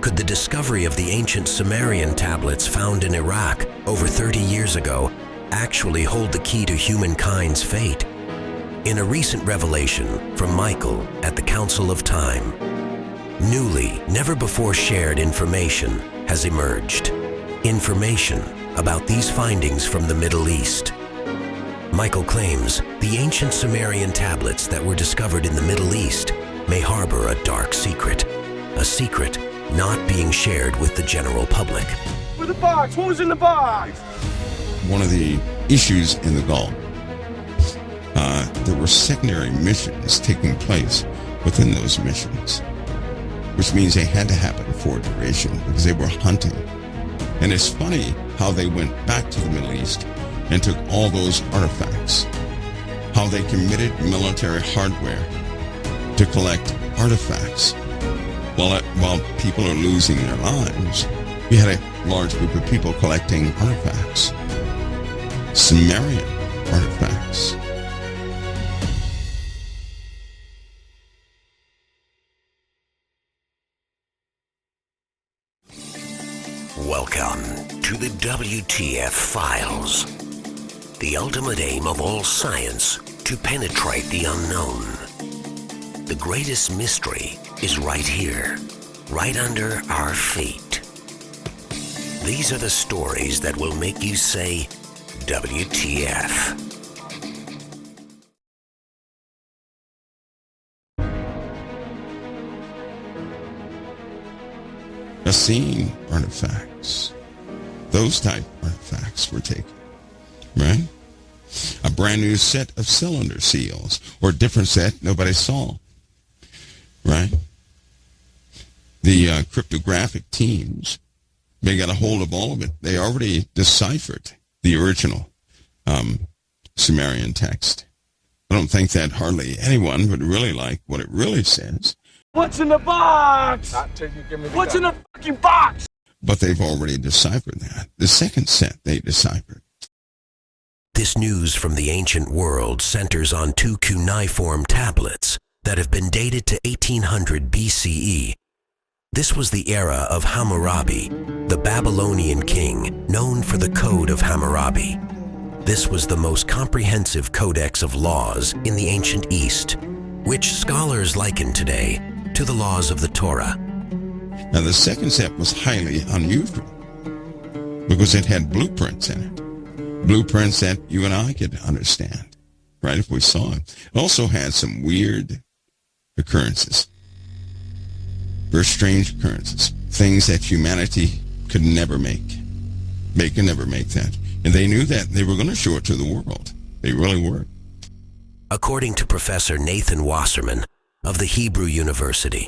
Could the discovery of the ancient Sumerian tablets found in Iraq over 30 years ago actually hold the key to humankind's fate? In a recent revelation from Michael at the Council of Time, newly, never-before-shared information has emerged. Information about these findings from the Middle East. Michael claims the ancient Sumerian tablets that were discovered in the Middle East may harbor a dark secret. A secret not being shared with the general public. With the box, what was in the box? One of the issues in the Gulf, there were secondary missions taking place within those missions, which means they had to happen for a duration because they were hunting. And it's funny how they went back to the Middle East and took all those artifacts, how they committed military hardware to collect artifacts. While people are losing their lives, you had a large group of people collecting artifacts, Sumerian artifacts. Welcome to the WTF Files. The ultimate aim of all science, to penetrate the unknown. The greatest mystery is right here, right under our feet. These are the stories that will make you say, WTF. Seeing artifacts, those type artifacts were taken, right? A brand new set of cylinder seals, or a different set nobody saw, right? The cryptographic teams, they got a hold of all of it. They already deciphered the original Sumerian text. I don't think that hardly anyone would really like what it really says. What's in the box? Not till you give me the What's in gun. the fucking box? But they've already deciphered that. The second set they deciphered. This news from the ancient world centers on two cuneiform tablets that have been dated to 1800 BCE. This was the era of Hammurabi, the Babylonian king known for the Code of Hammurabi. This was the most comprehensive codex of laws in the ancient East, which scholars liken today to the laws of the Torah. Now the second set was highly unusual because it had blueprints in it. Blueprints that you and I could understand, right, if we saw it. It also had some weird occurrences, very strange occurrences, things that humanity could never make. They could never make that. And they knew that they were going to show it to the world. They really were. According to Professor Nathan Wasserman of the Hebrew University,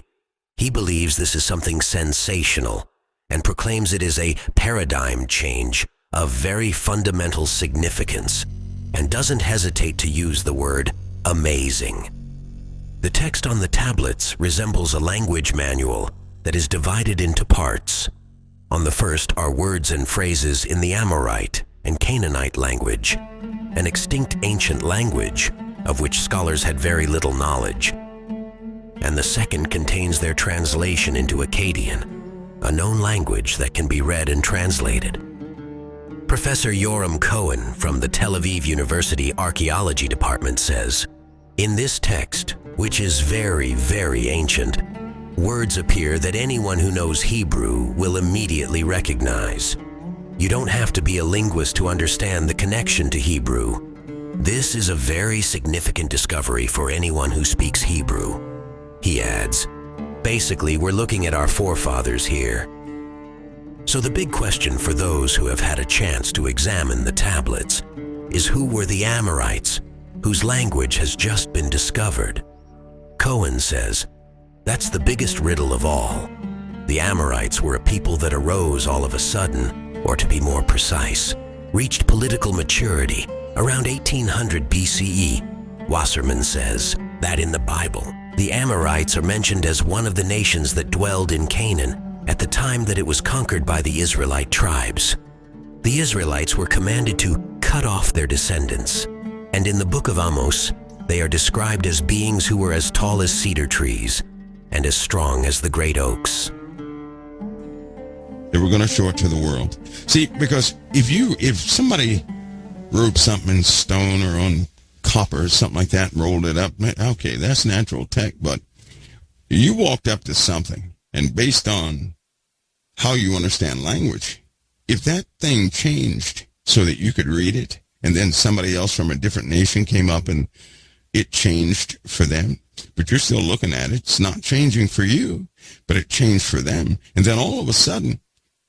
he believes this is something sensational and proclaims it is a paradigm change of very fundamental significance and doesn't hesitate to use the word amazing. The text on the tablets resembles a language manual that is divided into parts. On the first are words and phrases in the Amorite and Canaanite language, an extinct ancient language of which scholars had very little knowledge. And the second contains their translation into Akkadian, a known language that can be read and translated. Professor Yoram Cohen from the Tel Aviv University Archaeology Department says, in this text, which is very, very ancient, words appear that anyone who knows Hebrew will immediately recognize. You don't have to be a linguist to understand the connection to Hebrew. This is a very significant discovery for anyone who speaks Hebrew. He adds, basically, we're looking at our forefathers here. So the big question for those who have had a chance to examine the tablets is, who were the Amorites, whose language has just been discovered? Cohen says, that's the biggest riddle of all. The Amorites were a people that arose all of a sudden, or to be more precise, reached political maturity around 1800 BCE. Wasserman says that in the Bible, the Amorites are mentioned as one of the nations that dwelled in Canaan at the time that it was conquered by the Israelite tribes. The Israelites were commanded to cut off their descendants, and in the book of Amos, they are described as beings who were as tall as cedar trees and as strong as the great oaks. They were going to show it to the world. See, because if somebody wrote something in stone or on copper or something like that and rolled it up, okay, that's natural tech. But you walked up to something, and based on how you understand language, if that thing changed so that you could read it, and then somebody else from a different nation came up and it changed for them, but you're still looking at it, it's not changing for you, but it changed for them. And then all of a sudden,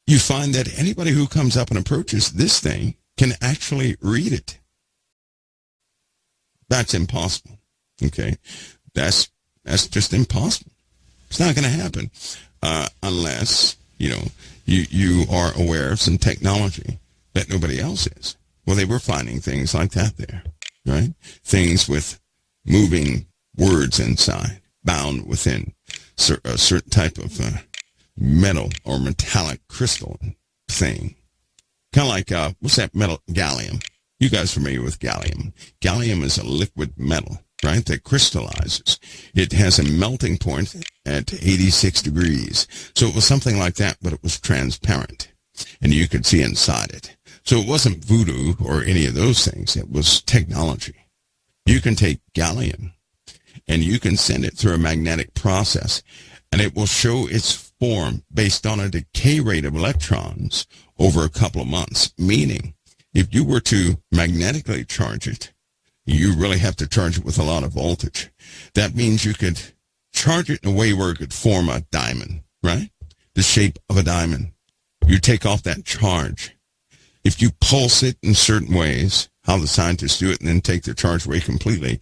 you find that anybody who comes up and approaches this thing can actually read it. That's impossible. Okay? That's just impossible. It's not going to happen unless, you are aware of some technology that nobody else is. Well, they were finding things like that there, right? Things with moving words inside, bound within a certain type of metal or metallic crystal thing. Kind of like, what's that metal? Gallium. You guys are familiar with gallium. Gallium is a liquid metal, right, that crystallizes. It has a melting point at 86 degrees. So it was something like that, but it was transparent, and you could see inside it. So it wasn't voodoo or any of those things. It was technology. You can take gallium, and you can send it through a magnetic process, and it will show its form based on a decay rate of electrons over a couple of months, meaning if you were to magnetically charge it, you really have to charge it with a lot of voltage. That means you could charge it in a way where it could form a diamond, right? The shape of a diamond. You take off that charge. If you pulse it in certain ways, how the scientists do it, and then take the charge away completely,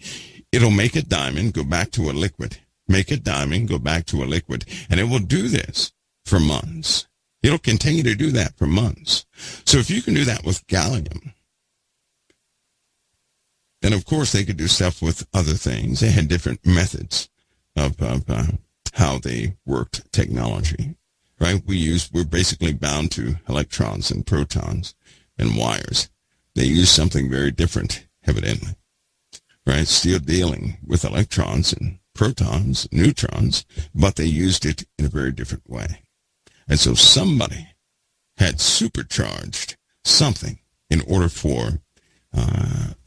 it'll make a diamond go back to a liquid. Make a diamond go back to a liquid. And it will do this for months. It'll continue to do that for months. So if you can do that with gallium, then of course they could do stuff with other things. They had different methods of how they worked technology, right? We're basically bound to electrons and protons and wires. They use something very different, evidently, right? Still dealing with electrons and protons, neutrons, but they used it in a very different way. And so somebody had supercharged something in order for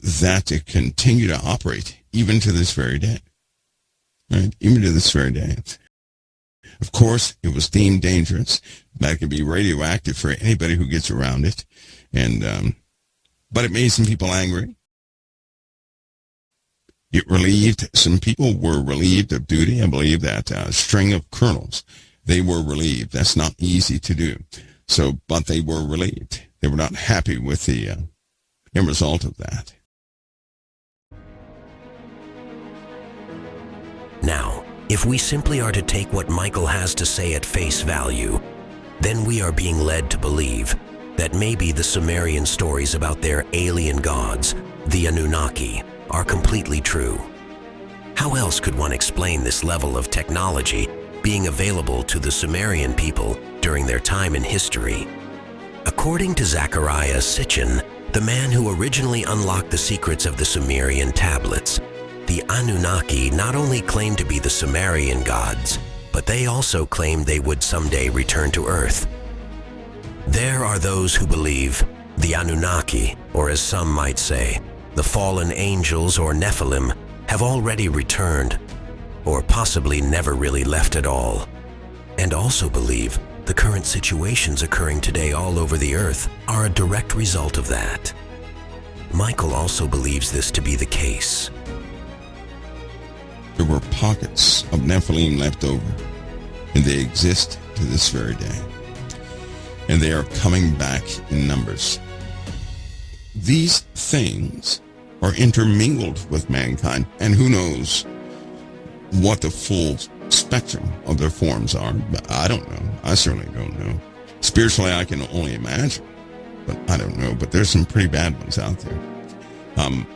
that to continue to operate even to this very day, right? Even to this very day. Of course, it was deemed dangerous. That could be radioactive for anybody who gets around it. And but it made some people angry. Some people were relieved of duty. I believe that a string of colonels, they were relieved. That's not easy to do. So, but they were relieved. They were not happy with the end result of that. Now, if we simply are to take what Michael has to say at face value, then we are being led to believe that maybe the Sumerian stories about their alien gods, the Anunnaki, are completely true. How else could one explain this level of technology being available to the Sumerian people during their time in history? According to Zechariah Sitchin, the man who originally unlocked the secrets of the Sumerian tablets, the Anunnaki not only claimed to be the Sumerian gods, but they also claimed they would someday return to Earth. There are those who believe the Anunnaki, or as some might say, the fallen angels or Nephilim, have already returned, or possibly never really left at all, and also believe the current situations occurring today all over the earth are a direct result of that. Michael also believes this to be the case. There were pockets of Nephilim left over, and they exist to this very day. And they are coming back in numbers. These things are intermingled with mankind, and who knows what the full spectrum of their forms are. But I don't know. I certainly don't know. Spiritually, I can only imagine, but I don't know. But there's some pretty bad ones out there.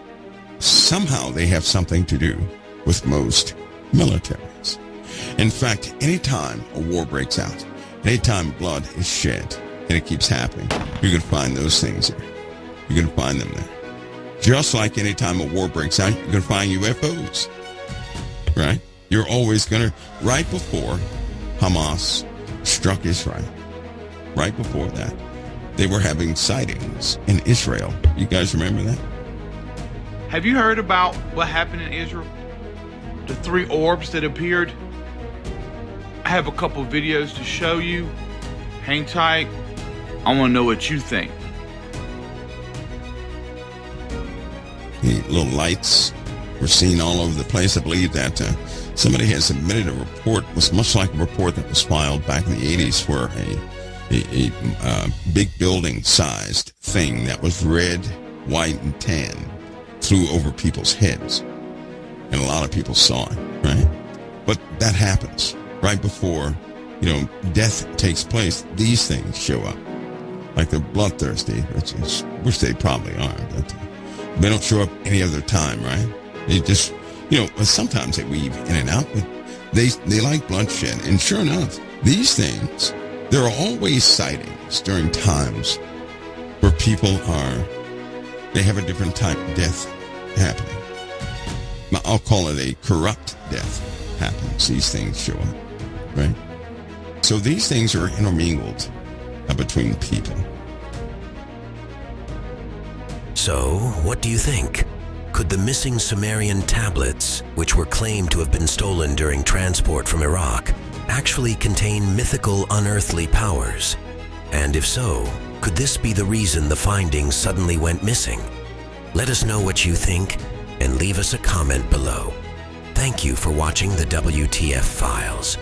Somehow they have something to do with most militaries. In fact, anytime a war breaks out, anytime blood is shed, and it keeps happening, you can find those things there. You can find them there. Just like any time a war breaks out, you can find UFOs, right? You're always going to, right before Hamas struck Israel, right before that, they were having sightings in Israel. You guys remember that? Have you heard about what happened in Israel? The 3 orbs that appeared? I have a couple videos to show you. Hang tight. I want to know what you think. The little lights were seen all over the place. I believe that somebody has submitted a report. It was much like a report that was filed back in the 80s where a big building-sized thing that was red, white, and tan flew over people's heads. And a lot of people saw it, right? But that happens right before, death takes place. These things show up. Like they're bloodthirsty, which they probably are, but they don't show up any other time, right? They just, sometimes they weave in and out, but they like bloodshed. And sure enough, these things, there are always sightings during times where they have a different type of death happening. I'll call it a corrupt death happens. These things show up, right? So these things are intermingled between people. So, what do you think? Could the missing Sumerian tablets, which were claimed to have been stolen during transport from Iraq, actually contain mythical unearthly powers? And if so, could this be the reason the findings suddenly went missing? Let us know what you think and leave us a comment below. Thank you for watching the WTF Files.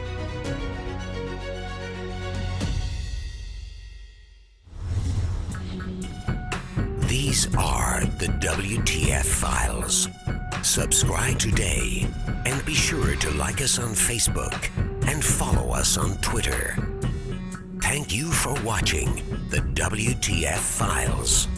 These are the WTF Files. Subscribe today and be sure to like us on Facebook and follow us on Twitter. Thank you for watching the WTF Files.